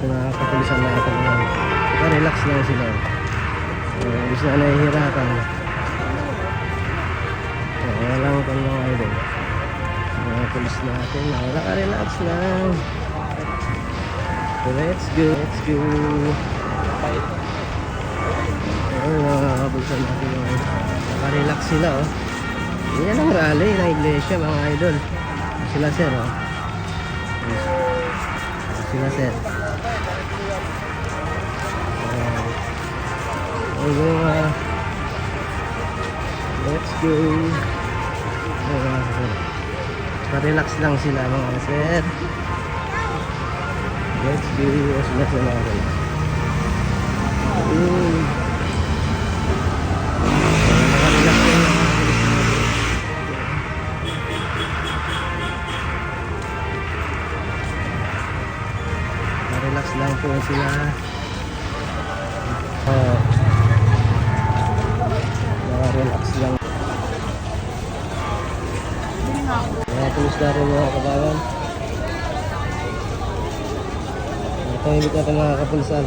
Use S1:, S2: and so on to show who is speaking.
S1: mga kapulisan natin. Relax lang sila. Hindi sila nahihirapan. Walang kung mga idol. Mga pulis natin. Relax lang. Let's go. Let's go. Mga kapulisan natin. Relax sila. Yan ang rally ng iglesia mga idol. Sila sir. Sila sir. Let's go. Relax lang sila mga sir. Let's go. Sila sila relax. Relax lang po sila. Relax lang. Kumusta rin mga kabayan? Ito hindi natin mga kapulisan.